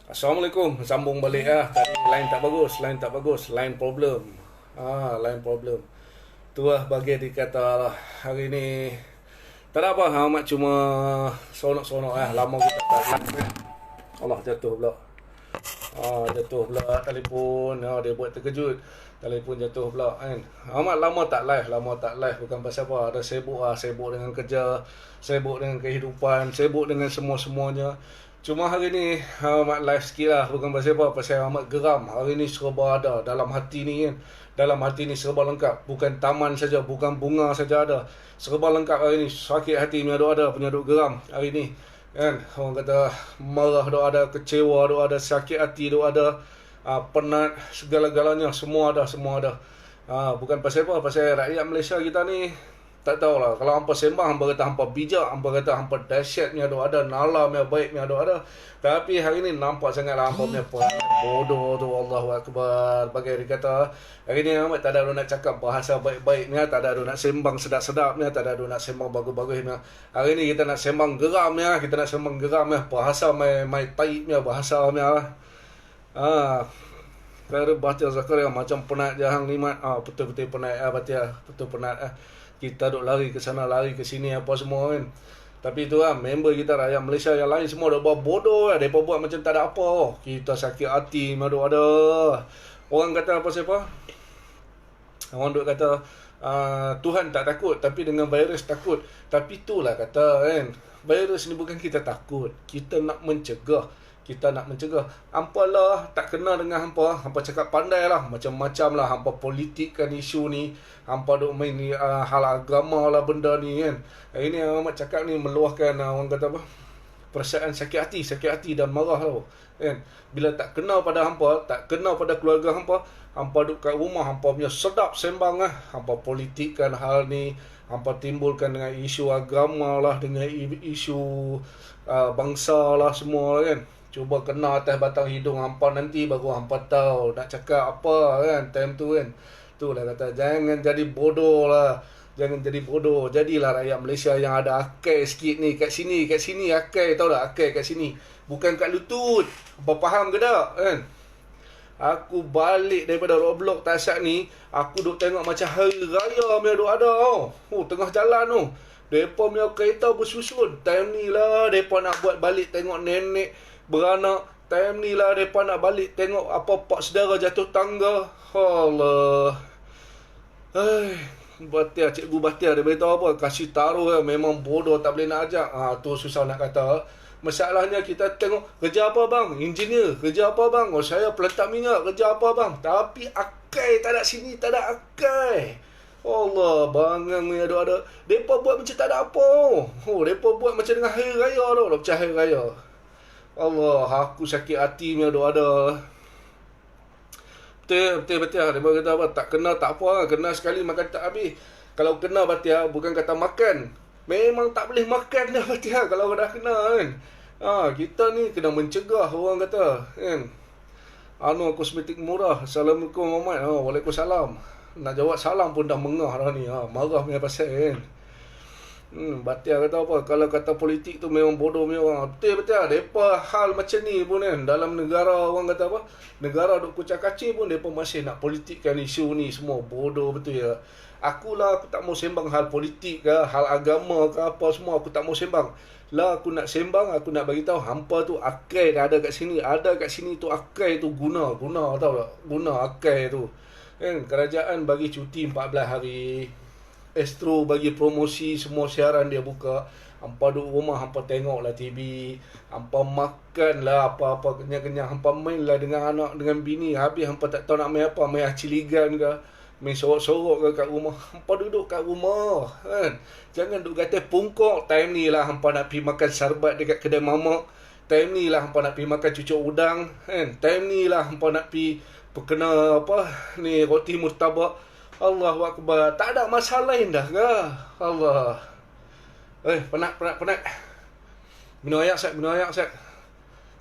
Assalamualaikum, sambung balik ah. Tadi line tak bagus, line problem. Line problem. Tu lah bagi dikata lah. Hari ni tak ada apa, amat cuma sonok-sonok lama kita tak live Allah jatuh pula. Jatuh pula telefon. Dia buat terkejut. Telefon jatuh pula kan. Amat lama tak live bukan pasal apa. Ada sibuk sibuk dengan kerja, sibuk dengan kehidupan, sibuk dengan semua-semuanya. Cuma hari ni amat live sikit lah. Bukan pasal apa, pasal amat geram. Hari ni serba ada dalam hati ni kan. Dalam hati ni serba lengkap. Bukan taman saja, bukan bunga saja ada. Serba lengkap hari ni. Sakit hati punya ada, punya duk geram hari ni kan. Orang kata marah duk ada, kecewa duk ada, sakit hati duk ada, penat, segala-galanya semua ada. Bukan pasal apa, pasal rakyat Malaysia kita ni tak tahulah. Kalau hampa sembang, hampa kata hampa bijak, hampa kata hampa dahsyatnya duk ada, nalamnya baiknya duk ada. Tapi hari ni nampak sangatlah hampa punya bodoh tu. Allahu Akbar. Bagai dia kata hari ni amat tak ada nak cakap bahasa baik-baiknya, tak ada nak sembang sedap-sedapnya, tak ada nak sembang bagus-bagusnya. Hari ni kita nak sembang geramnya, bahasa mai taibnya, bahasanya lah. Kira baca Zakaria macam penat jahang limat. Betul-betul penat betul penat kita duk lari ke sana, lari ke sini apa semua kan. Tapi tu member kita rakyat Malaysia yang lain semua dah buat bodoh mereka buat macam tak ada apa. Kita sakit hati madu ada. Orang kata apa siapa? Orang duk kata Tuhan tak takut, tapi dengan virus takut. Tapi itulah kata kan, virus ni bukan kita takut, kita nak mencegah. Hampa lah tak kena dengan hampa. Hampa cakap pandai lah, macam-macam lah. Hampa politikkan isu ni, hampa duk main ni, hal agama lah benda ni kan. Ini amat cakap ni meluahkan orang kata apa, perasaan sakit hati dan marah tau kan. Bila tak kena pada hampa, tak kena pada keluarga hampa, hampa duduk kat rumah, hampa punya sedap sembang hampa politikkan hal ni, hampa timbulkan dengan isu agama lah, dengan isu bangsa lah semua kan. Cuba kena atas batang hidung hampa, nanti baru hampa tahu nak cakap apa kan, time tu kan. Itulah kata, jangan jadi bodoh lah. Jadilah rakyat Malaysia yang ada akai sikit ni. Kat sini akai, tahu tak akai kat sini. Bukan kat lutut. Apa faham ke tak kan? Aku balik daripada Roblox Tasyak ni, aku duk tengok macam hari raya punya duk ada tengah jalan tu. Depa punya kereta bersusun. Time ni lah depa nak buat balik tengok nenek beranak. Time ni lah depa nak balik tengok apa pak saudara jatuh tangga. Allah. Cikgu Batia dia beritahu apa? Kasih taruh memang bodoh, tak boleh nak ajak. Tu susah nak kata. Masalahnya kita tengok, kerja apa bang? Engineer. Kerja apa bang? Saya peletak minyak. Kerja apa bang? Tapi akai tak ada sini, tak ada akai. Allah, bangang ni ada. Depa buat macam tak ada apa. Depa buat macam dengan hari raya tu. Macam hari raya. Allah, aku sakit hati ni ada. Betul. Dia kata apa? Tak kena tak apa. Kena sekali makan tak habis. Kalau kena Batia, bukan kata makan. Memang tak boleh makan dah Batia kalau dah kena kan. Kita ni kena mencegah, orang kata kan. Kosmetik murah. Assalamualaikum Muhammad. Waalaikumsalam. Nak jawab salam pun dah mengah dah ni. Marah punya pasal kan. Batia kata apa? Kalau kata politik tu memang bodoh punya orang. Betul. Depa hal macam ni pun kan. Dalam negara orang kata apa? Negara duk kucak-kacir pun depa masih nak politikkan isu ni semua. Bodoh betul ya. Aku tak mau sembang hal politik ke, hal agama ke apa semua. Aku tak mau sembang. Aku nak sembang, aku nak bagi tahu hampa tu akai dah ada kat sini. Ada kat sini tu akai tu guna tahu tak? Guna akai tu. Kan kerajaan bagi cuti 14 hari. Astro bagi promosi semua siaran dia buka. Hampa duduk rumah, hampa tengoklah TV. Hampa makanlah apa-apa kenyang-kenyang. Hampa mainlah dengan anak, dengan bini. Habis hampa tak tahu nak main apa. Main aciligan ke, main sorok-sorok ke kat rumah. Hampa duduk kat rumah kan. Jangan duduk kata pungkok. Time ni lah hampa nak pergi makan sarbat dekat kedai mamak. Time ni lah hampa nak pergi makan cucuk udang kan. Time ni lah hampa nak pergi perkena apa ni, roti murtabak. Allahu Akbar. Tak ada masalah lain dah ke? Allah. Penat. Minum air set.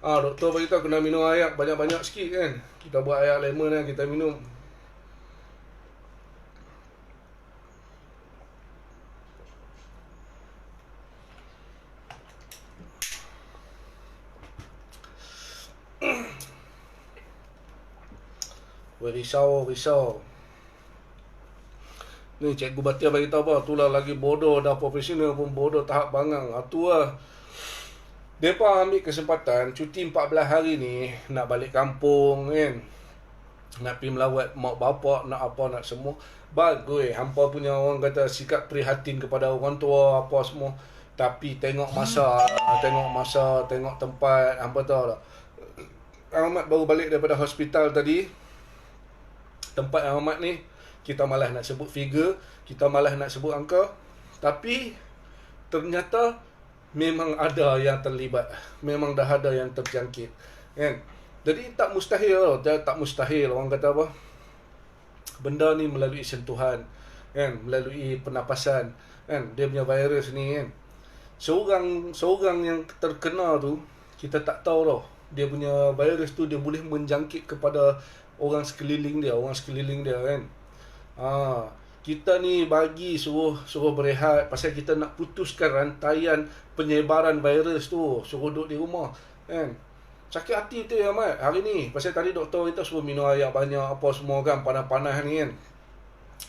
Doktor beritahu kena minum air banyak-banyak sikit kan. Kita buat air lemon kita minum. Risau. Ni Cikgu Batia bagi tahu apa, itulah lagi bodoh dah, profesional pun bodoh tahap bangang. Tu lah. Depa ambil kesempatan cuti 14 hari ni nak balik kampung kan. Nak pergi melawat mak bapak, nak apa nak semua. Bagus, hampa punya orang kata sikap prihatin kepada orang tua apa semua. Tapi tengok masa, tengok tempat, hampa tahu tak. Ahmad baru balik daripada hospital tadi. Tempat Ahmad ni kita malas nak sebut figure, kita malas nak sebut angka, tapi ternyata memang ada yang terlibat, memang dah ada yang terjangkit kan. Jadi tak mustahil orang kata apa, benda ni melalui sentuhan kan, melalui pernafasan kan, dia punya virus ni kan. Seorang yang terkena tu, kita tak tahu tau dia punya virus tu dia boleh menjangkit kepada orang sekeliling dia kan. Kita ni bagi suruh berehat pasal kita nak putuskan rantaian penyebaran virus tu, suruh duduk di rumah kan. Sakit hati tu ya Mat hari ni, pasal tadi doktor kita suruh minum air banyak apa semua kan, panas-panas ni kan.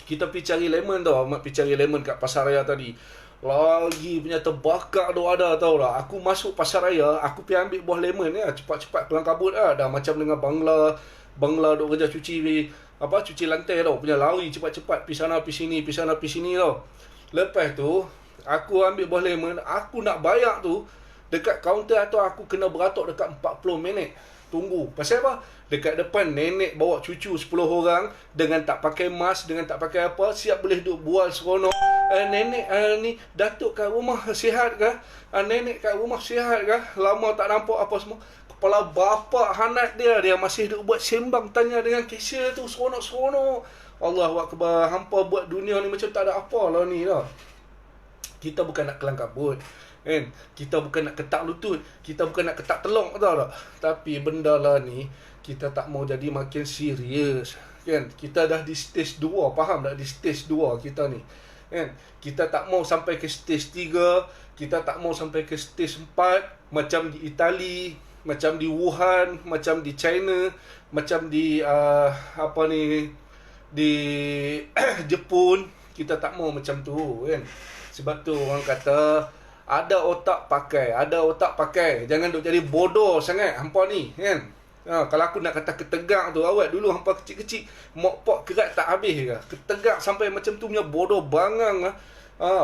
Kita pergi cari lemon tau, Mat pergi cari lemon kat pasar raya tadi. Lagi punya terbakar tu ada tau lah. Aku masuk pasar raya, aku pergi ambil buah lemon ya, cepat-cepat kelang kabut lah. Dah macam dengan Bangla duk kerja cuci lantai tau, punya lari cepat-cepat pi sana pi sini tau. Lepas tu aku ambil buah lemon, aku nak bayar tu dekat kaunter atau aku kena beratok dekat 40 minit tunggu. Pasal apa? Dekat depan nenek bawa cucu 10 orang dengan tak pakai mask, dengan tak pakai apa, siap boleh duk bual seronok. Nenek ni datuk kat rumah sihat ke? Nenek kat rumah sihat ke? Lama tak nampak apa semua. Kepala bapa hanat dia masih duk buat sembang tanya dengan cashier tu seronok-seronok. Allahu Akbar, hampa buat dunia ni macam tak ada apa lah ni lah. Kita bukan nak kelang kabut kan, kita bukan nak ketak lutut, kita bukan nak ketak telong, tahu tak? Tapi benda lah ni kita tak mau jadi makin serius kan. Kita dah di stage 2, faham tak? Di stage 2 kita ni kan. Kita tak mau sampai ke stage 3, kita tak mau sampai ke stage 4 macam di Itali, macam di Wuhan, macam di China, macam di di Jepun. Kita tak mau macam tu kan. Sebab tu orang kata ada otak pakai. Jangan duk jadi bodoh sangat hampa ni kan. Kalau aku nak kata ketegak tu, awak dulu hampa kecil-kecil mokpok kerat tak habis ke, ketegak sampai macam tu punya bodoh bangang lah.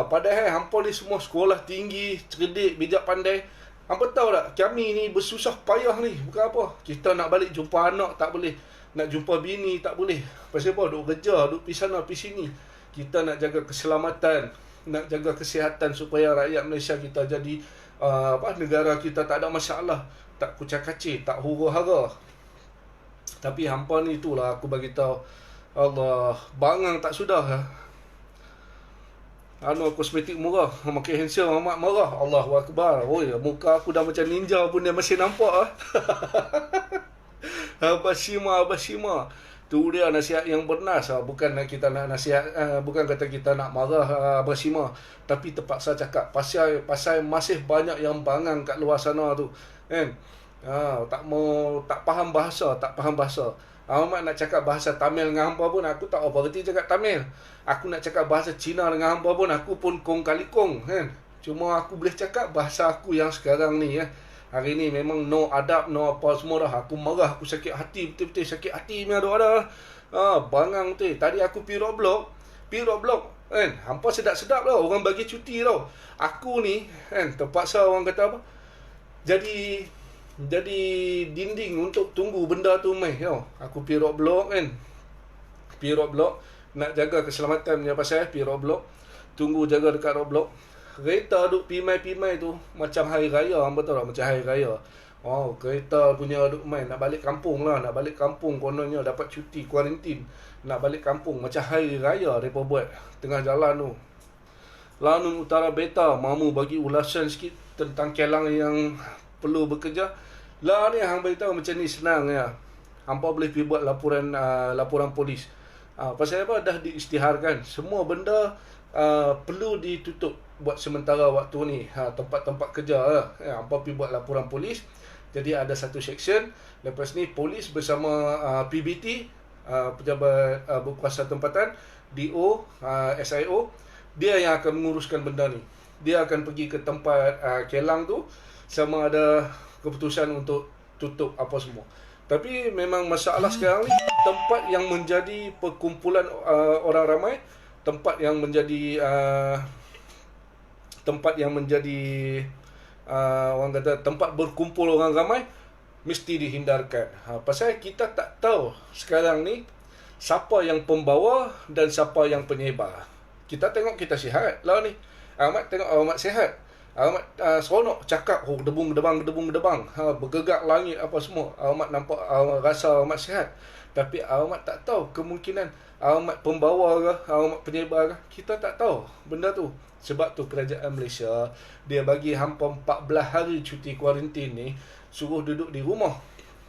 Padahal hampa ni semua sekolah tinggi, cerdik, bijak, pandai. Hampa tahu tak, kami ni bersusah payah ni bukan apa. Kita nak balik jumpa anak tak boleh, nak jumpa bini tak boleh. Pasal apa? Duk kerja, duk pergi sana pergi sini. Kita nak jaga keselamatan, nak jaga kesihatan supaya rakyat Malaysia kita jadi negara kita tak ada masalah, tak kucak-kacir, tak huru-hara. Tapi hampa ni itulah aku bagi tahu. Allah, bangang tak sudah. Kosmetik murah, makin handsome amat marah. Allahu Akbar. Oi, muka aku dah macam ninja pun dia masih nampak. Abasima. Tu dia nasihat yang bernas. Bukan kita nak nasihat, bukan kata kita nak marah Abasima, tapi terpaksa cakap pasal masih banyak yang bangang kat luar sana tu kan. Tak faham bahasa. Ahmad nak cakap bahasa Tamil dengan hampa pun aku tak apa reti cakap Tamil. Aku nak cakap bahasa Cina dengan hampa pun aku pun kong kali kong kan. Cuma aku boleh cakap bahasa aku yang sekarang ni ya. Hari ni memang no adab, no apa semua dah. Aku marah, aku sakit hati, betul-betul sakit hati ni ada. Bangang tu. Tadi aku pi rock block kan. Hampa sedap-sedap lah orang bagi cuti tau. Aku ni kan terpaksa orang kata apa? Jadi dinding untuk tunggu benda tu mai tau. Aku pi rock block kan. Pi rock block nak jaga keselamatan punya pasal pi rock block. Tunggu jaga dekat rock block. Kereta duk pimai-pimai tu macam hari raya, hang betul tak? Macam hari raya. Kereta punya duk main nak balik kampung lah, kononnya dapat cuti kuarantin. Nak balik kampung macam hari raya depa buat tengah jalan tu. Lanun Utara Beta mamu bagi ulasan sikit tentang kelang yang perlu bekerja. Lah ni hang beritahu macam ni senang ya. Hampa boleh pergi buat laporan polis. Pasal apa? Dah diisytiharkan. Semua benda perlu ditutup buat sementara waktu ni. Tempat-tempat kerja lah. Hampa pergi buat laporan polis. Jadi ada satu section. Lepas ni polis bersama PBT pejabat berkuasa tempatan, DO, SIO, dia yang akan menguruskan benda ni. Dia akan pergi ke tempat kelang tu, sama ada keputusan untuk tutup apa semua. Tapi memang masalah sekarang ni, tempat yang menjadi perkumpulan orang ramai, tempat yang menjadi orang kata tempat berkumpul orang ramai, mesti dihindarkan. Pasal kita tak tahu sekarang ni siapa yang pembawa dan siapa yang penyebar. Kita tengok kita sihat lah ni. Ahmad tengok Ahmad sihat. Ahmad seronok cakap, gedebung-gedebang, bergegak langit apa semua. Ahmad nampak, rasa Ahmad sihat. Tapi Ahmad tak tahu kemungkinan Ahmad pembawa ke, Ahmad penyebar ke. Kita tak tahu benda tu. Sebab tu kerajaan Malaysia, dia bagi hampa 14 hari cuti kuarantin ni, suruh duduk di rumah.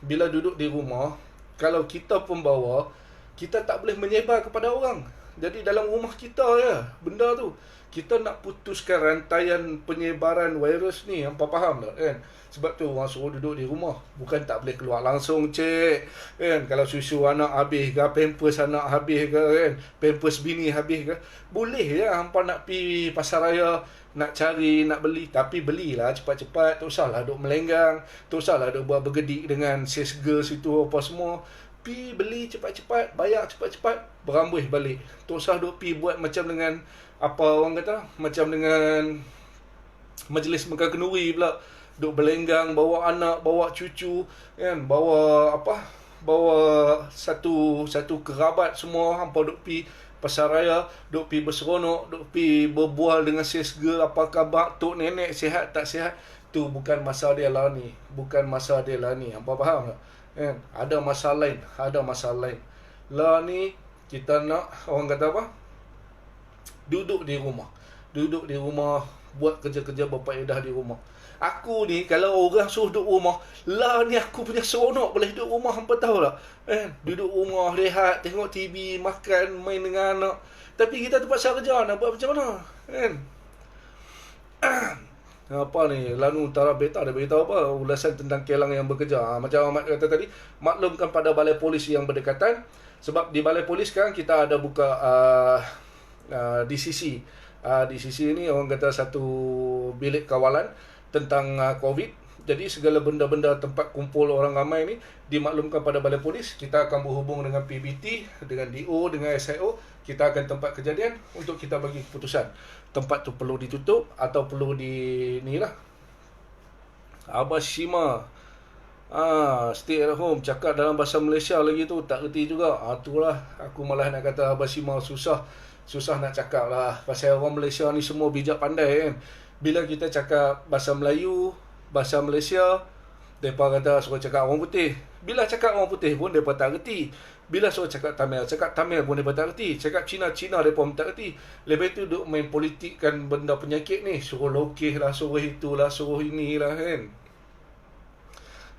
Bila duduk di rumah, kalau kita pembawa, kita tak boleh menyebar kepada orang. Jadi dalam rumah kita ya, benda tu. Kita nak putuskan rantaian penyebaran virus ni, hampa faham tak kan? Sebab tu orang suruh duduk di rumah. Bukan tak boleh keluar langsung, cik. Kan? Kalau susu anak habis ke, pampers anak habis ke, kan? Pampers bini habis ke. Boleh ya hampa nak pergi pasar raya, nak cari, nak beli. Tapi belilah cepat-cepat. Tak usahlah duk melenggang. Tak usahlah duk buat bergedik dengan sesga situ apa semua. Pi beli cepat-cepat, bayar cepat-cepat, berambuih balik. Tak usah duk pi buat macam dengan apa orang kata, macam dengan majlis Mekah Kenuri pula, duk berlenggang, bawa anak, bawa cucu, kan, bawa satu kerabat semua, hampa duk pi pasar raya, duk pi berseronok, duk pi berbual dengan sesga, apa khabar tok nenek, sihat tak sihat. Tu bukan masa dia lah ni, hampa faham tak? Kan? Ada masalah lain. Lah ni kita nak orang kata apa? Duduk di rumah, buat kerja-kerja berfaedah di rumah. Aku ni kalau orang suruh duduk rumah, lah ni aku punya seronok boleh duduk rumah, hampa tahu tak? Duduk rumah, rehat, tengok TV, makan, main dengan anak. Tapi kita terpaksa kerja, nak buat macam mana? Kan? Apa ni, Lanu Utara Beta dia beritahu apa, ulasan tentang kelang yang bekerja. Macam Ahmad kata tadi, maklumkan pada balai polis yang berdekatan. Sebab di balai polis sekarang kita ada buka DCC. DCC ni orang kata satu bilik kawalan tentang COVID. Jadi segala benda-benda tempat kumpul orang ramai ni dimaklumkan pada balai polis. Kita akan berhubung dengan PBT, dengan DO, dengan SIO. Kita akan tempat kejadian untuk kita bagi keputusan. Tempat tu perlu ditutup atau perlu ni lah. Abah Shima, stay at home, cakap dalam bahasa Malaysia lagi tu tak reti juga. Itulah aku malah nak kata Abah Shima susah nak cakap lah. Pasal orang Malaysia ni semua bijak pandai kan. Bila kita cakap bahasa Melayu, bahasa Malaysia, mereka kata suruh cakap orang putih. Bila cakap orang putih pun mereka tak reti. Bila suruh cakap Tamil pun mereka tak reti. Cakap Cina mereka pun tak reti. Lepas tu duk main politik kan benda penyakit ni. Suruh lokeh lah, suruh itulah, suruh inilah kan.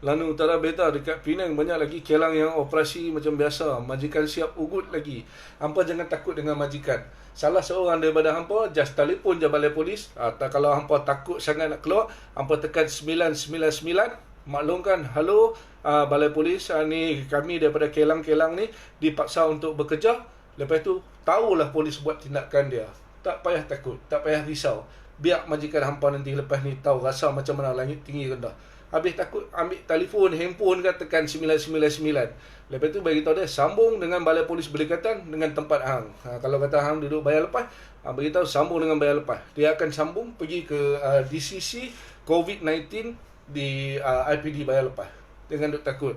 Lanu Utara Beta dekat Penang banyak lagi kelang yang operasi macam biasa. Majikan siap ugut lagi. Hampa jangan takut dengan majikan. Salah seorang daripada hampa just telefon je balai polis. Kalau hampa takut sangat nak keluar, hampa tekan 999. Maklumkan, halo balai polis, ni kami daripada kelang-kelang ni dipaksa untuk bekerja. Lepas tu tahulah polis buat tindakan dia. Tak payah takut, tak payah risau. Biar majikan hampa nanti lepas ni tahu rasa macam mana langit tinggi rendah. Habis takut, ambil telefon, handphone kan, tekan 999. Lepas tu bagi tahu dia, sambung dengan balai polis berdekatan dengan tempat hang. Kalau kata hang duduk bayar lepas, bagi tahu sambung dengan bayar lepas. Dia akan sambung pergi ke DCC COVID-19 di IPD bayar lepas. Jangan duk takut.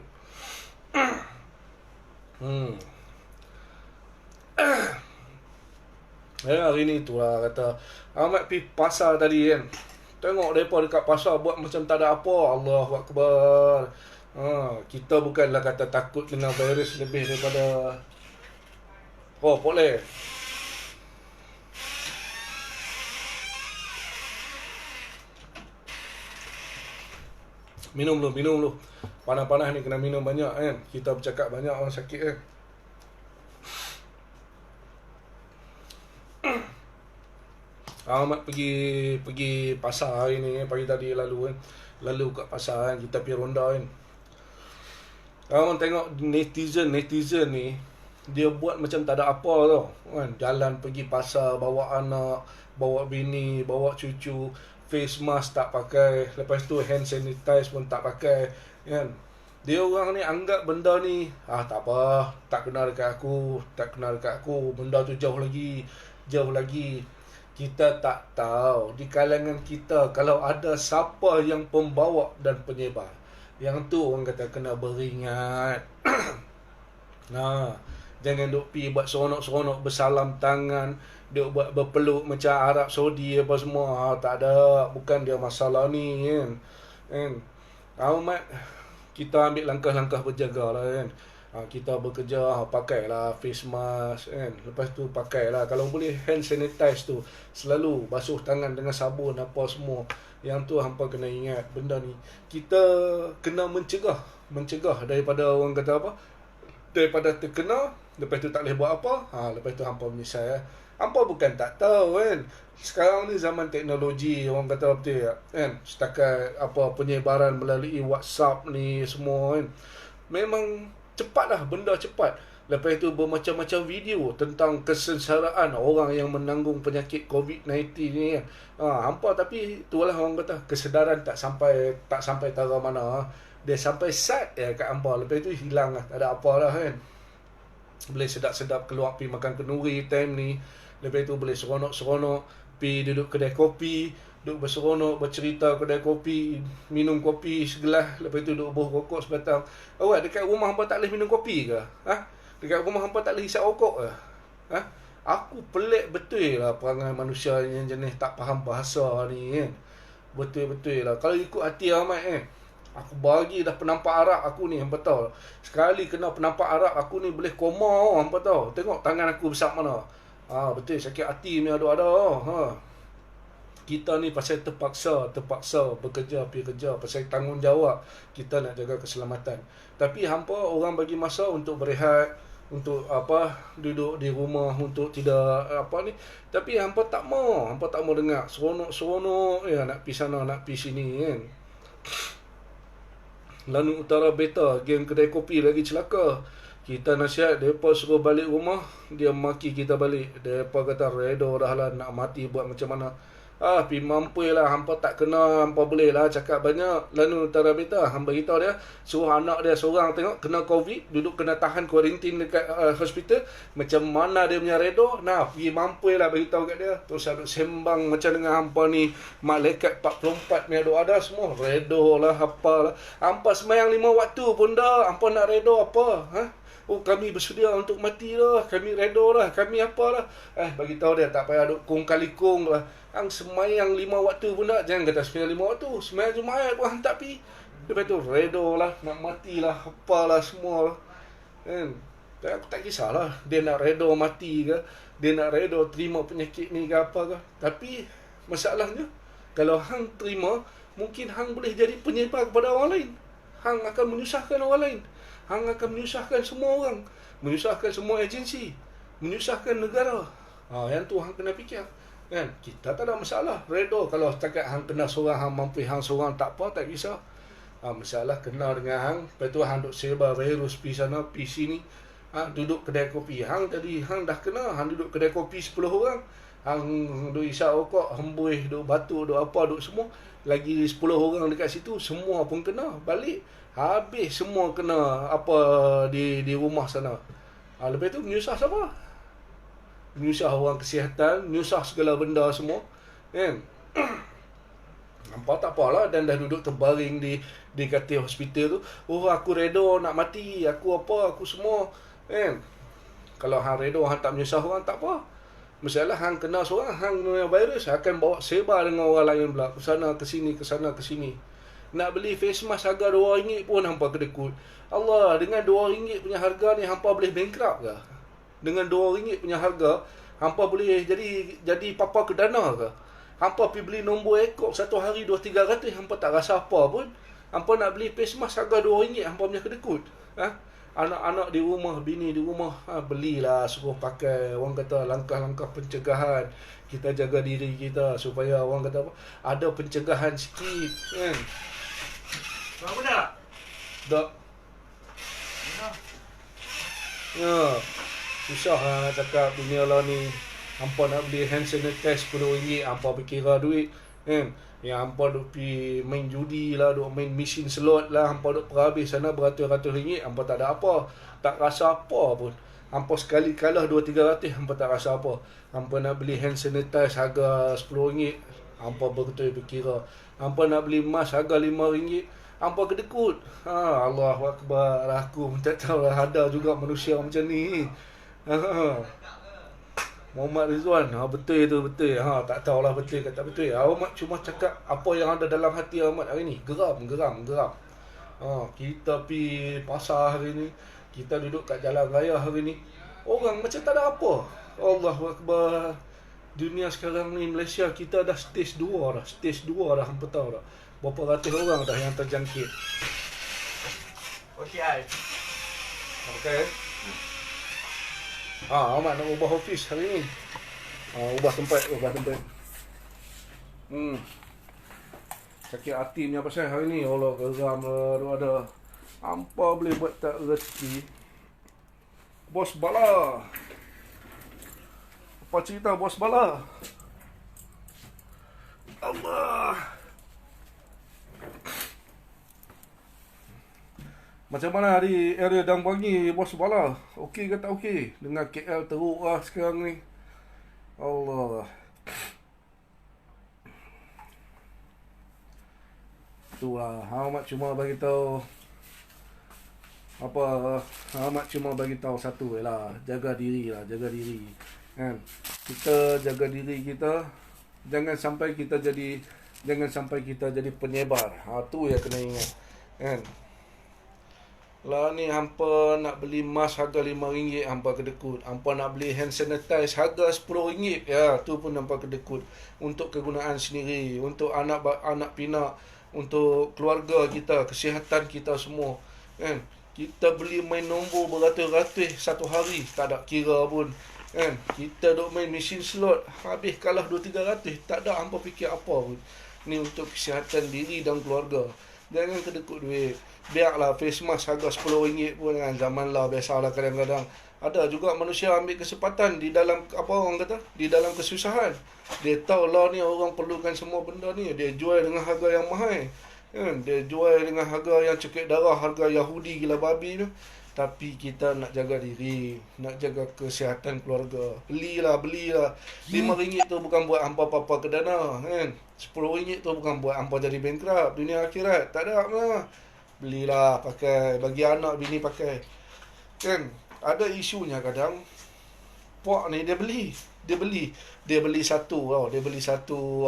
Hari ni itulah kata Ahmad pergi pasar tadi kan. Tengok mereka dekat pasar buat macam tak ada apa. Allahu Akbar. Kita bukanlah kata takut dengan virus lebih daripada boleh. Minum dulu. Panas-panas ni kena minum banyak kan. Kita bercakap banyak orang sakit kan. Ahmad pergi pasar hari ni, pagi tadi lalu kat pasar kan, kita pergi ronda kan. Orang tengok netizen ni, dia buat macam tak ada apa tau kan. Jalan pergi pasar, bawa anak, bawa bini, bawa cucu, face mask tak pakai, lepas tu hand sanitize pun tak pakai kan. Dia orang ni anggap benda ni tak apa, tak kena dekat aku, benda tu jauh lagi. Kita tak tahu di kalangan kita kalau ada siapa yang pembawa dan penyebar. Yang tu orang kata kena beringat. Jangan duk pi buat seronok-seronok bersalam tangan, duk buat berpeluk macam Arab Saudi apa semua. Tak ada, bukan dia masalah ni kan. Mat, kita ambil langkah-langkah berjaga lah kan. Kita bekerja, pakailah face mask kan. Lepas tu pakailah, kalau boleh hand sanitize tu, selalu basuh tangan dengan sabun apa semua. Yang tu hampa kena ingat benda ni. Kita kena mencegah daripada orang kata apa, daripada terkena, lepas tu tak boleh buat apa. Lepas tu hampa menyesal. Hampa bukan tak tahu kan. Sekarang ni zaman teknologi, orang kata betul kan. Setakat apa penyebaran melalui WhatsApp ni semua kan. Memang cepat lah, benda cepat. Lepas tu bermacam-macam video tentang kesengsaraan orang yang menanggung penyakit COVID-19 ni kan. Hampa tapi itulah orang kata kesedaran tak sampai tara mana. Dia sampai sat kat hampa. Lepas tu hilang lah, tak ada apa lah kan. Boleh sedap-sedap keluar pergi makan kenduri time ni. Lepas tu boleh seronok-seronok pergi duduk kedai kopi, duduk berseronok, bercerita kedai kopi, minum kopi segelas, lepas tu duduk buh rokok sebatang. Awak dekat rumah hampa tak boleh minum kopi ke? Dekat rumah hampa tak boleh hisap rokok ke? Aku pelik betul lah perangai manusia yang jenis tak faham bahasa ni kan. Betul-betul lah. Kalau ikut hati Ahmad aku bagi dah penampak Arab aku ni, hampa tahu. Sekali kena penampak Arab aku ni boleh koma, hampa tahu. Tengok tangan aku besar mana. Betul, sakit hati ni ada. Kita ni pasal terpaksa bekerja, pergi kerja, pasal tanggungjawab kita nak jaga keselamatan. Tapi hampa orang bagi masa untuk berehat, untuk duduk di rumah, untuk tidak tapi hampa tak mau dengar seronok nak pi sana nak pi sini kan. Lalu Utara Beta, geng kedai kopi lagi celaka. Kita nasihat, mereka suruh balik rumah, dia maki kita balik. Mereka kata redo dah lah, nak mati buat macam mana. Pi mampu lah, hampa tak kena, hampa boleh lah cakap banyak. Lalu Utara Beta, hampa beritahu dia, suruh anak dia seorang tengok, kena COVID, duduk kena tahan kuarantin dekat hospital. Macam mana dia punya redo, pergi mampu lah beritahu kat dia. Terus aduk sembang macam dengan hampa ni, malaikat 44 ni aduk ada semua, redo lah, apalah. Hampa semayang 5 waktu pun dah, hampa nak redo apa, kami bersedia untuk mati lah, kami redo lah, kami apalah. Bagi tahu dia tak payah duk kong kali kong lah. Hang semayang 5 waktu pun tak, jangan kata semayang 5 waktu, semayang Jumaat pun hang tak pi. Lepas tu redo lah, nak mati lah, apalah semua lah. Kan? Aku tak kisahlah dia nak redo mati ke, dia nak redo terima penyakit ni ke apa ke. Tapi masalahnya, kalau hang terima, mungkin hang boleh jadi penyebar kepada orang lain. Hang akan menyusahkan orang lain. Hang akan menyusahkan semua orang, menyusahkan semua agensi, menyusahkan negara. Yang tu hang kena fikir kan. Kita tak ada masalah redo kalau setakat hang kena seorang, hang mampu hang seorang tak apa, tak kisah. Masalah kena dengan hang, lepas tu hang duk sebar virus pi sana pi sini. Duduk kedai kopi hang, jadi hang dah kena, hang duduk kedai kopi 10 orang, hang duk isap rokok, hembuih, duk batuk, duk apa, duk semua, lagi 10 orang dekat situ, semua pun kena balik. Habis semua kena di rumah sana. Lepas tu menyusah siapa? Menyusah orang kesihatan, menyusah segala benda semua kan. Nampak tak apalah, dan dah duduk terbaring di katil hospital tu. Aku redo nak mati, aku semua kan. Kalau hang redo, hang tak menyusah orang, tak apa. Masalah hang kena seorang, hang kena virus, akan bawa sebar dengan orang lain pula, ke sana ke sini. Nak beli face mask harga RM2 pun hampa kedekut. Allah, dengan RM2 punya harga ni hampa boleh bankrupt ke? Dengan RM2 punya harga, hampa boleh jadi papa kedana ke? Hampa pergi beli nombor ekor satu hari 2-3 ratus, hampa tak rasa apa pun. Hampa nak beli face mask harga RM2, hampa punya kedekut. Anak-anak di rumah, bini di rumah, belilah, suruh pakai. Orang kata langkah-langkah pencegahan. Kita jaga diri kita supaya orang kata ada pencegahan sikit kan. Apa dah? Dah. Ya, susah lah nak cakap dunia lah ni. Hampa nak beli hand sanitizer RM10, hampa berkira duit. Kan? Yang hampa duk pergi main judi lah, duk main mesin slot lah, hampa duk perhabis sana beratus-ratus ringgit, hampa tak ada apa. Tak rasa apa pun. Hampa sekali kalah 2-3 ratus, hampa tak rasa apa. Hampa nak beli hand sanitizer harga RM10, hampa betul berkira. Hampa nak beli mask harga RM5, hampa kedekut. Allahu Akbar. Aku pun tak tahu lah, ada juga manusia macam ni. Muhammad Rizwan, betul tu, betul. Tak tahulah betul ke tak betul. Ahmad cuma cakap apa yang ada dalam hati Ahmad hari ni. Geram. Kita pergi pasar hari ni, kita duduk kat jalan raya hari ni, orang macam tak ada apa. Allahu Akbar. Dunia sekarang ni, Malaysia kita dah stage 2 dah. Stage 2 dah, hampa tahu tak? Berapa ratus orang dah yang terjangkit. Okay. Okay. Ahmad nak ubah office hari ni. Ubah tempat. Sakit hati punya pasal hari ni. Allah, geram ada. Hampa boleh buat tak rezeki. Bos bala. Apa cerita bos bala? Allah. Macam mana di area Dambangi, bos bala? Okey ke tak okey? Dengan KL teruk lah sekarang ni. Allah. Tu lah. Ahmad cuma bagi tahu Ahmad cuma bagi tahu satu lah. Jaga diri. Kan? Kita jaga diri kita. Jangan sampai kita jadi penyebar. Tu yang kena ingat. Kan? Lah ni hampa nak beli mask harga RM5, hampa kedekut. Hampa nak beli hand sanitizer harga RM10, ya, tu pun hampa kedekut. Untuk kegunaan sendiri, untuk anak pinak, untuk keluarga kita, kesihatan kita semua. Kan? Kita beli main nombor beratus-ratus satu hari, tak ada kira pun. Kan? Kita duk main mesin slot, habis kalah 2-3 ratus, tak ada hampa fikir apa pun. Ni untuk kesihatan diri dan keluarga. Jangan kedekut duit. Biarlah face mask harga RM10 pun kan. Zaman lah, biasalah kadang-kadang. Ada juga manusia ambil kesempatan di dalam, di dalam kesusahan. Dia tahu lah ni orang perlukan semua benda ni. Dia jual dengan harga yang mahal. Kan? Dia jual dengan harga yang cekik darah, harga Yahudi gila babi tu. Tapi kita nak jaga diri, nak jaga kesihatan keluarga. Belilah. RM5 tu bukan buat hampa apa-apa ke dana, kan? RM10 tu bukan buat hampa jadi bankrupt dunia akhirat. Tak ada mana. Belilah, pakai. Bagi anak bini pakai. Kan? Ada isunya kadang. Puak ni dia beli satu tau. Dia beli satu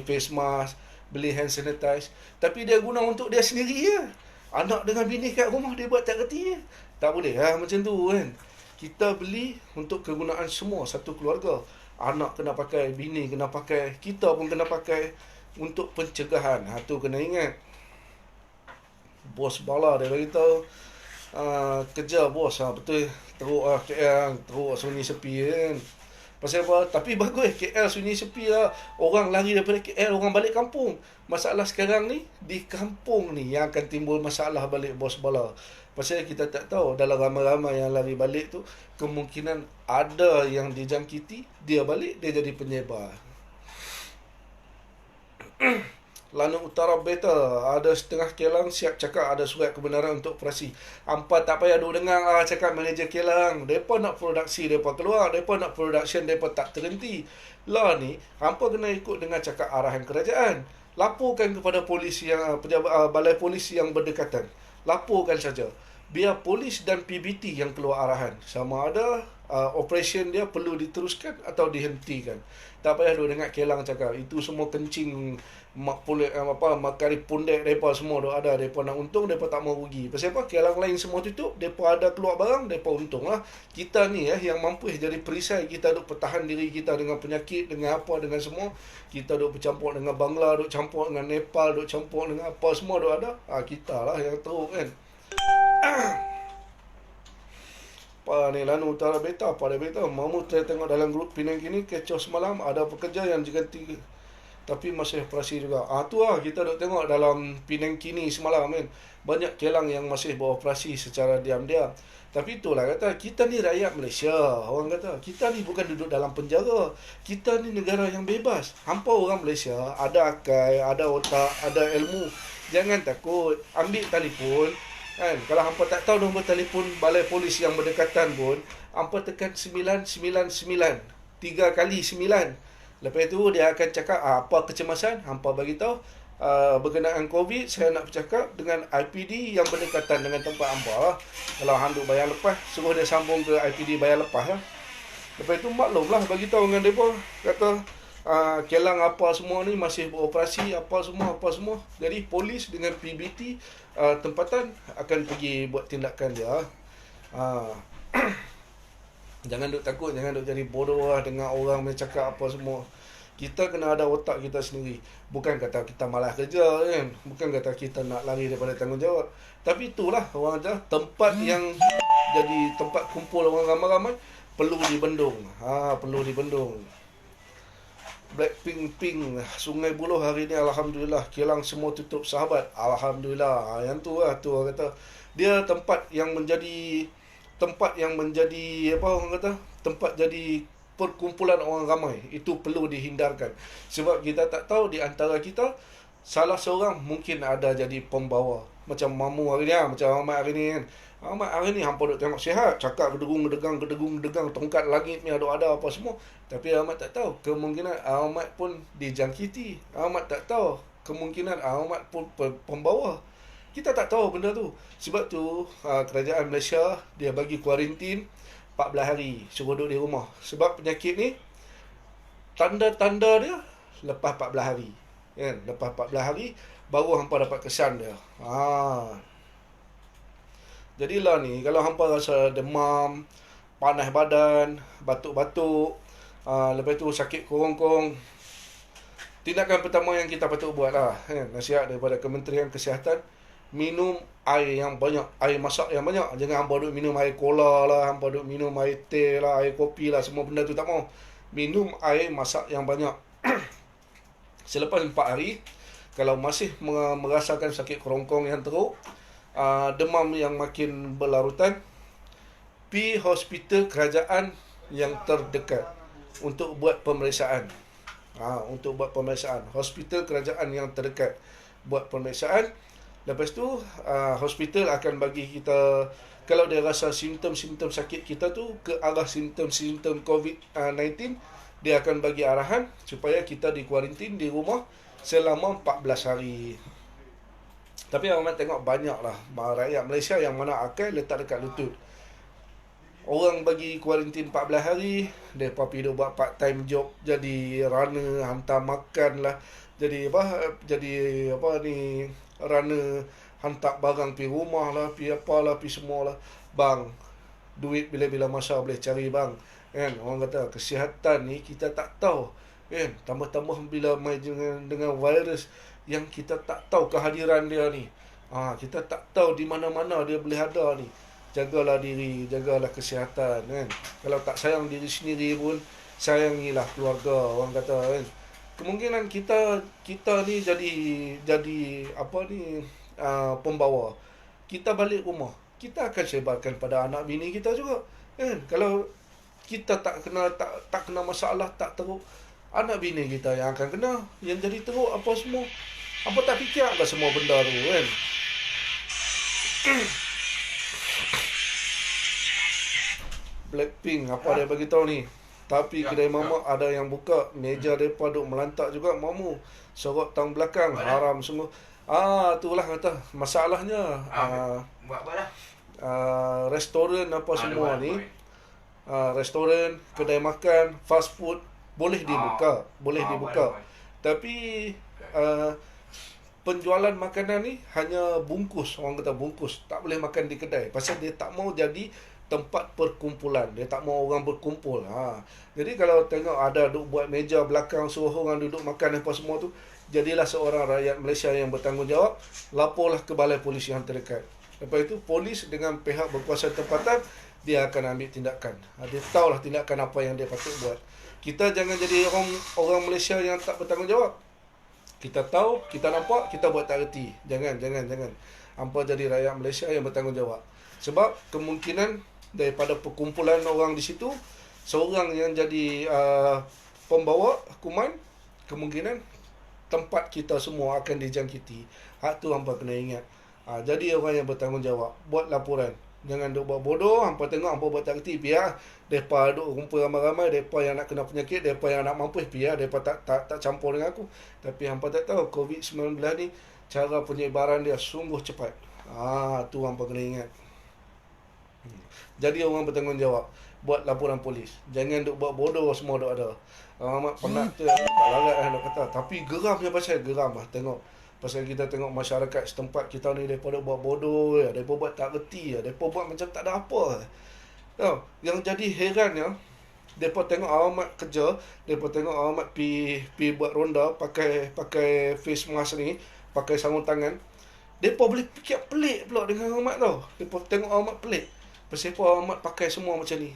face mask, beli hand sanitizer. Tapi dia guna untuk dia sendiri je. Anak dengan bini kat rumah dia buat tak kerti je. Tak boleh macam tu kan. Kita beli untuk kegunaan semua satu keluarga. Anak kena pakai, bini kena pakai, kita pun kena pakai untuk pencegahan. Tu kena ingat. Bos bala dia beritahu kerja bos betul teruk KL teruk sunyi sepi kan. Pasal apa? Tapi bagus KL sunyi sepi lah. Orang lari daripada KL, orang balik kampung. Masalah sekarang ni di kampung ni yang akan timbul masalah balik bos bala. Pasal kita tak tahu dalam ramai-ramai yang lari balik tu, kemungkinan ada yang dijangkiti, dia balik dia jadi penyebar. Lanut Utara Beta, ada setengah Kelang siap cakap ada surat kebenaran untuk operasi. Hampa tak payah duk dengar cakap manager Kelang. Mereka nak produksi, mereka keluar. Mereka nak production, mereka tak terhenti. Lah ni, hampa kena ikut dengan cakap arahan kerajaan. Laporkan kepada polis yang balai polis yang berdekatan. Laporkan saja. Biar polis dan PBT yang keluar arahan. Sama ada operation dia perlu diteruskan atau dihentikan. Tak payah duk dengar Kelang cakap. Itu semua kencing makari pundek mereka semua duk ada. Mereka nak untung, mereka tak mau rugi. Pasal apa? Kelang lain semua tutup, mereka ada keluar barang, mereka untung lah. Kita ni yang mampu jadi perisai. Kita duk pertahan diri kita dengan penyakit, dengan apa, dengan semua. Kita duk bercampur dengan Bangla, duk campur dengan Nepal, duk campur dengan apa semua duk ada. Kita lah yang teruk kan. Ni Lanut Utara Beta, pada Beta. Mamu saya tengok dalam grup Penang kini, kecoh semalam ada pekerja yang diganti tapi masih operasi juga. Tu lah kita duk tengok dalam Penang Kini semalam kan. Banyak kilang yang masih beroperasi secara diam-diam. Tapi itulah kata, kita ni rakyat Malaysia. Orang kata, kita ni bukan duduk dalam penjara. Kita ni negara yang bebas. Hampa orang Malaysia, ada akal, ada otak, ada ilmu. Jangan takut. Ambil telefon. Kan? Kalau hampa tak tahu nombor telefon balai polis yang berdekatan pun, hampa tekan 999. 3 kali 9. Lepas tu dia akan cakap apa kecemasan, hampa bagi tahu berkenaan COVID, saya nak bercakap dengan IPD yang berdekatan dengan tempat hampa. Kalau hang duk bayar lepas, suruh dia sambung ke IPD bayar lepas lah. Lepas tu maklumlah bagi tahu dengan depa, kata kilang apa semua ni masih beroperasi, apa semua. Jadi polis dengan PBT tempatan akan pergi buat tindakan dia. Jangan duk takut, jangan duk jadi bodoh lah dengar orang bercakap apa semua. Kita kena ada otak kita sendiri. Bukan kata kita malas kerja kan. Bukan kata kita nak lari daripada tanggungjawab. Tapi itulah orang ajar, tempat yang jadi tempat kumpul orang ramai-ramai perlu dibendung. Perlu dibendung. Blackpink Sungai Buloh hari ni alhamdulillah kilang semua tutup sahabat. Alhamdulillah. Yang tu lah tu orang kata. Dia tempat yang menjadi apa orang kata, tempat jadi perkumpulan orang ramai. Itu perlu dihindarkan. Sebab kita tak tahu di antara kita salah seorang mungkin ada jadi pembawa. Macam Mamu hari ni macam Ahmad hari ni kan. Ahmad hari ni hampa duk tengok sihat, cakap gedung-gedegang, tongkat langit ni ada apa semua. Tapi Ahmad tak tahu kemungkinan Ahmad pun dijangkiti. Ahmad tak tahu kemungkinan Ahmad pun pembawa. Kita tak tahu benda tu. Sebab tu kerajaan Malaysia dia bagi kuarantin 14 hari, suruh duduk di rumah. Sebab penyakit ni tanda-tanda dia lepas 14 hari. Kan? Lepas 14 hari baru hampa dapat kesan dia. Jadilah ni kalau hampa rasa demam, panas badan, batuk-batuk, lepas tu sakit korong-korong, tindakan pertama yang kita patut buat lah, kan? Nasihat daripada Kementerian Kesihatan, minum air yang banyak, air masak yang banyak. Jangan hampa duk minum air cola lah, hampa duk minum air teh lah, air kopi lah, semua benda tu tak mau. Minum air masak yang banyak. Selepas 4 hari, kalau masih merasakan sakit kerongkong yang teruk, demam yang makin berlarutan, pergi hospital kerajaan yang terdekat untuk buat pemeriksaan. Untuk buat pemeriksaan. Hospital kerajaan yang terdekat buat pemeriksaan. Lepas tu hospital akan bagi kita, kalau dia rasa simptom-simptom sakit kita tu ke arah simptom-simptom COVID-19, dia akan bagi arahan supaya kita dikuarantin di rumah selama 14 hari. Tapi Ahmad tengok banyak lah rakyat Malaysia yang mana akal letak dekat lutut. Orang bagi kuarantin 14 hari, mereka pergi buat part time job, jadi runner, hantar makan lah, jadi runner, hantar barang pergi rumah lah, pergi apalah, pergi semua lah. Bang, duit bila-bila masa boleh cari bang. Kan? Orang kata kesihatan ni kita tak tahu. Kan? Tambah-tambah bila main dengan virus yang kita tak tahu kehadiran dia ni. Kita tak tahu di mana-mana dia boleh ada ni. Jagalah diri, jagalah kesihatan, kan. Kalau tak sayang diri sendiri pun, sayangilah keluarga, orang kata, kan. Kemungkinan kita ni jadi pembawa. Kita balik rumah, kita akan sebarkan pada anak bini kita juga, kan. Kalau kita tak kena masalah, tak teruk, anak bini kita yang akan kena, yang jadi teruk apa semua. Apa tak fikirlah semua benda tu, kan. Blackpink apa dia bagi tahu ni. Tapi kedai mamak ada yang buka, meja depa duk melantak juga mamu. Sorot tang belakang haram semua. Itulah kata masalahnya. Buat apa dah? Restoran apa semua ni. Restoran, kedai makan, fast food boleh dibuka, Tapi penjualan makanan ni hanya bungkus, orang kata bungkus, tak boleh makan di kedai. Pasal dia tak mau jadi tempat perkumpulan, dia tak mau orang berkumpul. Jadi kalau tengok ada duk buat meja belakang, suruh orang duduk makan apa semua tu, jadilah seorang rakyat Malaysia yang bertanggungjawab, laporlah ke balai polis yang terdekat. Lepas itu polis dengan pihak berkuasa tempatan, dia akan ambil tindakan. Dia tahulah tindakan apa yang dia patut buat. Kita jangan jadi orang Malaysia yang tak bertanggungjawab. Kita tahu, kita nampak, kita buat tak reti. Jangan. Hampa jadi rakyat Malaysia yang bertanggungjawab. Sebab kemungkinan daripada perkumpulan orang di situ, seorang yang jadi pembawa hukuman, kemungkinan tempat kita semua akan dijangkiti. Hak tu hampa kena ingat. Jadi orang yang bertanggungjawab, buat laporan. Jangan duk buat bodoh, hampa tengok hampa buat tak reti, biar depa duk kumpul ramai-ramai, depa yang nak kena penyakit, depa yang nak mampus, biar depa tak campur dengan aku. Tapi hampa tak tahu COVID-19 ni cara penyebaran dia sungguh cepat. Tu hampa kena ingat. Jadi orang bertanggungjawab, buat laporan polis. Jangan duk buat bodoh semua duk ada. Amat penat tu, tak larat nak kata. Tapi geram je pasal geram tengok. Pasal kita tengok masyarakat setempat kita ni, mereka buat bodoh, mereka buat tak reti, mereka buat macam tak ada apa. Yang jadi herannya, mereka tengok awak kerja, mereka tengok awak pi buat ronda pakai face mask ni, pakai sarung tangan. Mereka boleh fikir pelik pula dengan awak tau. Mereka tengok awak pelik. Pasal awak pakai semua macam ni.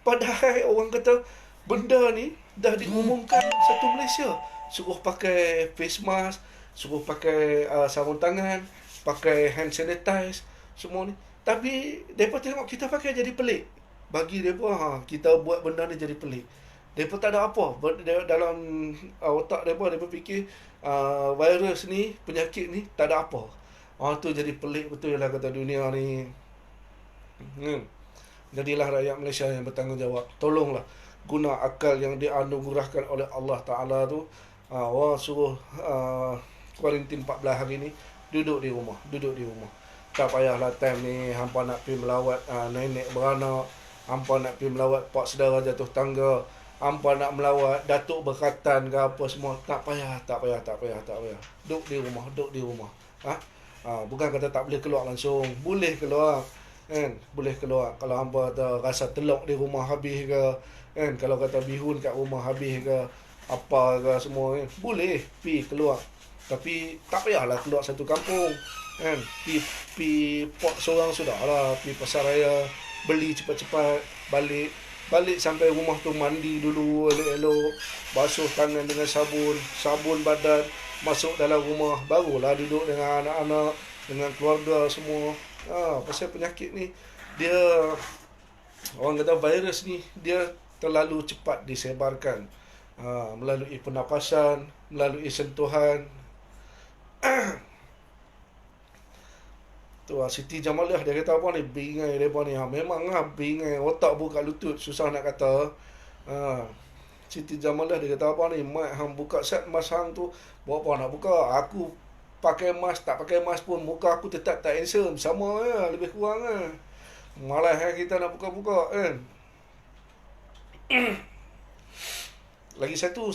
Padahal orang kata benda ni dah diumumkan satu Malaysia. Suruh pakai face mask, suruh pakai sarung tangan, pakai hand sanitize, semua ni. Tapi mereka tengok kita pakai jadi pelik. Bagi mereka, kita buat benda ni jadi pelik. Mereka tak ada apa. Dalam otak mereka fikir virus ni, penyakit ni tak ada apa. Tu jadi pelik betul lah kata dunia ni. Jadilah rakyat Malaysia yang bertanggungjawab. Tolonglah guna akal yang dianugerahkan oleh Allah Ta'ala tu. Orang suruh kuarantin 14 hari ni, duduk di rumah. Tak payahlah time ni hampa nak pergi melawat nenek beranak, hampa nak pergi melawat pak saudara jatuh tangga, hampa nak melawat datuk berkatan ke apa semua. Tak payah. Duduk di rumah. Bukan kata tak boleh keluar langsung, boleh keluar kan, boleh keluar. Kalau hampa rasa telok di rumah habis ke kan, kalau kata bihun kat rumah habis ke apa ke semua kan, boleh pergi keluar. Tapi tak payahlah keluar satu kampung kan. Pi port seorang sudahlah, pi pasar raya beli cepat-cepat, balik sampai rumah tu mandi dulu elok-elok, basuh tangan dengan sabun badan, masuk dalam rumah, barulah duduk dengan anak-anak, dengan keluarga semua. Pasal penyakit ni dia, orang kata virus ni dia terlalu cepat disebarkan melalui pernafasan, melalui sentuhan. Tu Siti Jamaliah dia kata apa ni, bingai depa ni. Memang bingai, otak buka lutut, susah nak kata. Siti Jamaliah dia kata apa ni, mak hang buka set mask hang tu, buat apa nak buka? Aku pakai mask, tak pakai mask pun muka aku tetap tak handsome, sama lebih kurang malah kita nak buka-buka kan. Lagi satu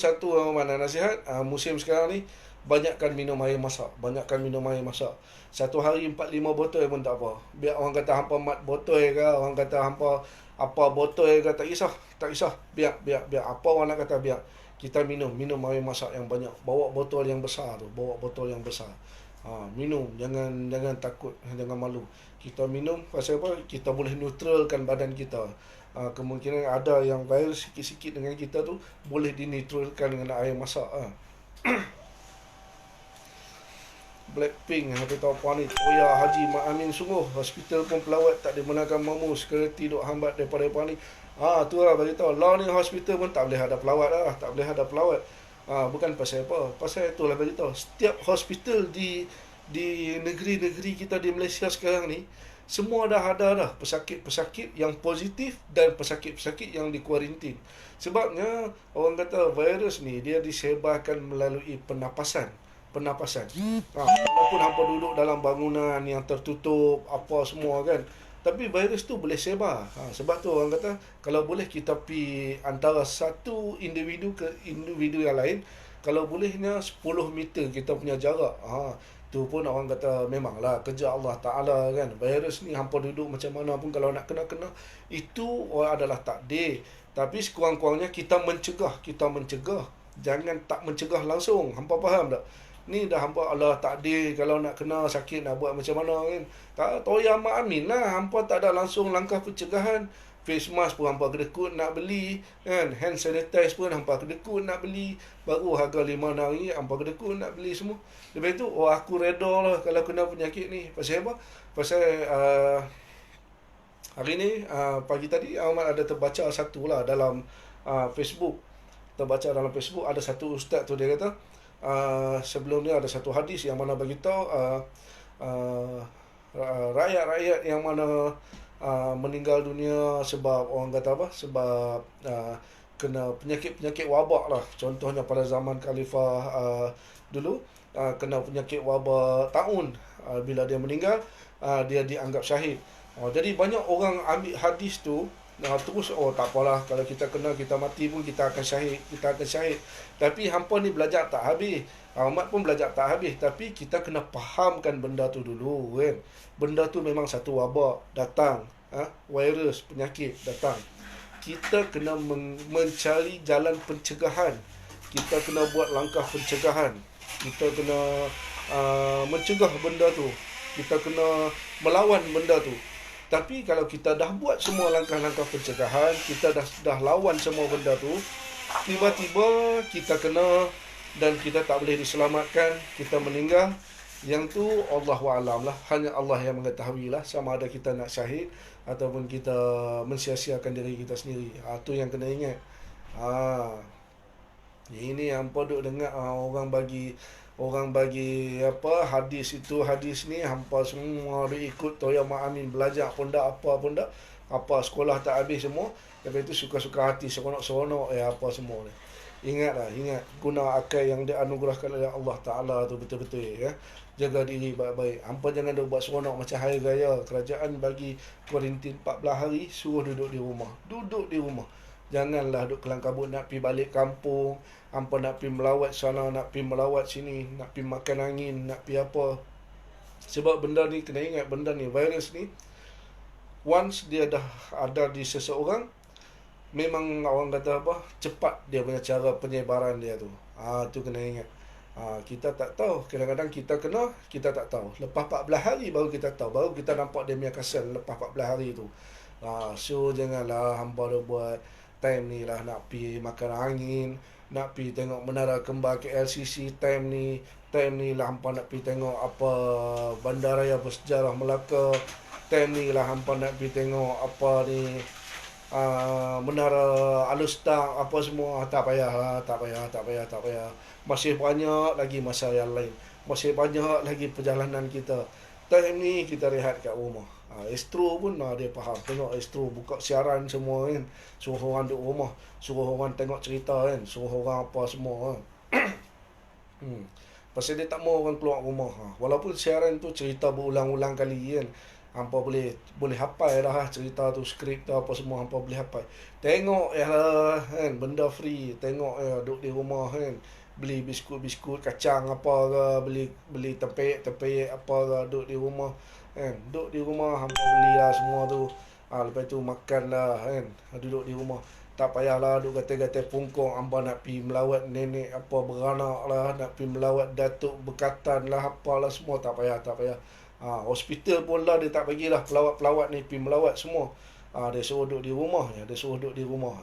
mana nasihat, musim sekarang ni, banyakkan minum air masak. Satu hari 4-5 botol pun tak apa. Biar orang kata hampa mat botol ke, orang kata hampa apa botol ke, tak kisah. Biar apa orang nak kata, biar kita minum air masak yang banyak. Bawa botol yang besar. Minum, jangan takut, jangan malu. Kita minum pasal apa? Kita boleh neutralkan badan kita. Kemungkinan ada yang virus sikit-sikit dengan kita tu boleh dineutralkan dengan air masak. Blackpink apa tahu apa ni, Haji Mak Amin sungguh, hospital pun pelawat tak dibenarkan mamu, security duk hambat daripada ni. Tu lah bagi tahu, law ni hospital pun tak boleh ada pelawat. Bukan pasal apa, pasal itulah bagi tahu, setiap hospital di negeri-negeri kita di Malaysia sekarang ni, semua dah ada pesakit-pesakit yang positif dan pesakit-pesakit yang dikuarantin. Sebabnya orang kata virus ni dia disebarkan melalui pernafasan. Walaupun hampa duduk dalam bangunan yang tertutup apa semua kan, tapi virus tu boleh sebar. Sebab tu orang kata kalau boleh kita pi antara satu individu ke individu yang lain, kalau bolehnya 10 meter kita punya jarak. Tu pun orang kata memanglah kerja Allah Ta'ala kan. Virus ni hampa duduk macam mana pun, kalau nak kena itu adalah takdir. Tapi sekurang-kurangnya kita mencegah. Jangan tak mencegah langsung. Hampa faham tak? Ni dah hampa Allah takdir, kalau nak kena sakit nak buat macam mana kan. Tak toya mak amin lah, hampa tak ada langsung langkah pencegahan. Face mask pun hampa kedekut nak beli kan. Hand sanitizer pun hampa kedekut nak beli. Baru harga RM5-6 hampa kedekut nak beli semua. Lepas tu aku reda lah kalau kena penyakit ni. Pasal apa? Pasal hari ni pagi tadi Ahmad ada terbaca satu lah dalam Facebook. Terbaca dalam Facebook ada satu ustaz tu, dia kata sebelum ni ada satu hadis yang mana bagi tahu rakyat-rakyat yang mana meninggal dunia sebab orang kata apa, sebab kena penyakit-penyakit wabak lah. Contohnya pada zaman Khalifah dulu kena penyakit wabak taun, bila dia meninggal dia dianggap syahid. Jadi banyak orang ambil hadis tu terus tak apalah, kalau kita kena, kita mati pun kita akan syahid. Tapi hampa ni belajar tak habis, Ahmad pun belajar tak habis. Tapi kita kena fahamkan benda tu dulu kan. Benda tu memang satu wabak datang, virus, penyakit datang. Kita kena mencari jalan pencegahan. Kita kena buat langkah pencegahan. Kita kena mencegah benda tu. Kita kena melawan benda tu. Tapi kalau kita dah buat semua langkah-langkah pencegahan, kita dah lawan semua benda tu, tiba-tiba kita kena dan kita tak boleh diselamatkan, kita meninggal, yang tu Allahu'alam lah. Hanya Allah yang mengetahui lah, sama ada kita nak syahid ataupun kita mensia-siakan diri kita sendiri. Tu yang kena ingat. Ini yang podok dengar orang bagi apa hadis ni, hampa semua dia ikut Toya Mak Amin, belajar pun tak, apa pun tak, apa sekolah tak habis semua. Lepas itu suka-suka hati, seronok-seronok apa semua ni. Ingat guna akal yang dianugerahkan oleh Allah Ta'ala tu betul-betul ya. Jaga diri baik-baik. Hampa jangan duk buat seronok macam hari raya. Kerajaan bagi kuarantin 14 hari, suruh duduk di rumah. Janganlah duk kelang kabut nak pergi balik kampung. Hampa nak pergi melawat sana, nak pergi melawat sini, nak pergi makan angin, nak pergi apa. Sebab benda ni, kena ingat benda ni, virus ni, once dia dah ada di seseorang, memang orang kata apa, cepat dia punya cara penyebaran dia tu. Tu kena ingat. Kita tak tahu. Kadang-kadang kita kena, kita tak tahu. Lepas 14 hari baru kita tahu. Baru kita nampak dia punya kesan lepas 14 hari tu. So janganlah hampa dah buat time ni lah nak pergi makan angin, nak pergi tengok menara kembar KLCC time ni lah hampa nak pergi tengok apa bandaraya bersejarah Melaka, time ni lah hampa nak pergi tengok apa ni menara Alustar apa semua. Tak payah. Masih banyak lagi masa yang lain, masih banyak lagi perjalanan kita. Time ni kita rehat kat rumah. Astro pun dia faham. Tengok Astro buka siaran semua kan, suruh orang duduk rumah, suruh orang tengok cerita kan, suruh orang apa semua kan. Pasal dia tak mau orang keluar rumah. Walaupun siaran tu cerita berulang-ulang kali kan, hampa boleh hafal dah cerita tu, skrip tu apa semua hampa boleh hafal. Tengok lah kan, benda free. Tengok duduk di rumah kan, beli biskut kacang apa ke, beli tempek apa ke, duduk di rumah kan. Duduk di rumah hampa belilah semua tu. Lepas tu makan lah kan, duduk di rumah. Tak payahlah duduk gatai-gatai pungkong hampa nak pergi melawat nenek apa beranak lah, nak pergi melawat datuk berkatan lah, apalah semua. Tak payah. Hospital pun lah dia tak bagilah pelawat-pelawat ni pergi melawat semua. Dia suruh duduk di rumah.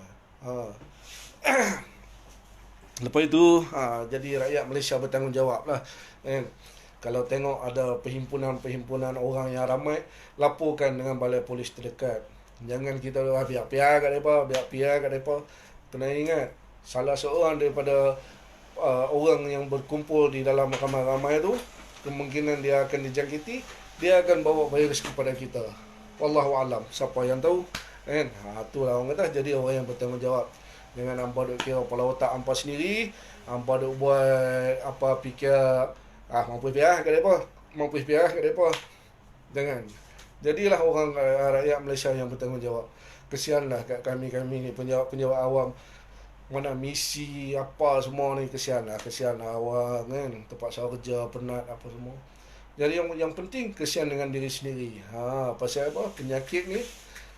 Lepas itu jadi rakyat Malaysia bertanggungjawab lah kan. Kalau tengok ada perhimpunan orang yang ramai, laporkan dengan balai polis terdekat. Jangan kita biar-biar kat mereka. Kena ingat, salah seorang daripada orang yang berkumpul di dalam ramai-ramai tu, kemungkinan dia akan dijangkiti, dia akan bawa virus kepada kita. Wallahualam, siapa yang tahu kan. Itulah orang kata, jadi orang yang bertanggungjawab. Jangan hampa duk kira kepala otak hampa sendiri, hampa duk buat apa fikir mampu piah kat depa. Jangan. Jadilah orang rakyat Malaysia yang bertanggungjawab. Kesianlah kat kami ni penjawat awam. Mana misi apa semua ni, kesian awak kan, terpaksa kerja, penat apa semua. Jadi yang penting kesian dengan diri sendiri. Pasal apa? Penyakit ni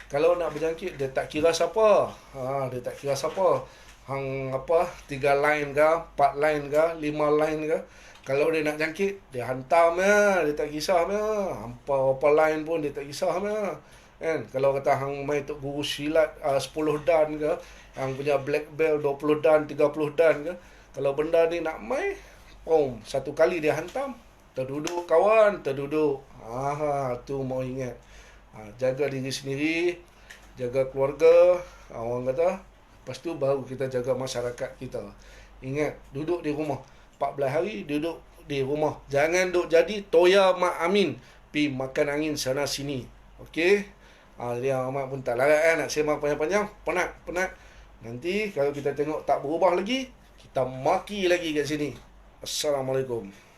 kalau nak berjangkit dia tak kira siapa. Hang apa 3 line ke, 4 line ke, 5 line ke. Kalau dia nak jangkit, dia hantam dia tak kisah Hampa apa line pun dia tak kisah Kan? Kalau kata hang mai tok guru silat 10 dan ke, hang punya black belt 20 dan, 30 dan ke, kalau benda ni nak mai, satu kali dia hantam. Terduduk kawan, terduduk. Tu mau ingat. Jaga diri sendiri, jaga keluarga, orang kata. Lepas tu baru kita jaga masyarakat kita. Ingat, duduk di rumah. 14 hari duduk di rumah. Jangan duduk jadi toya mak amin. Pi makan angin sana sini. Okey? Dia amat pun tak larat kan nak sembang panjang-panjang. Penat. Nanti kalau kita tengok tak berubah lagi, kita maki lagi kat sini. Assalamualaikum.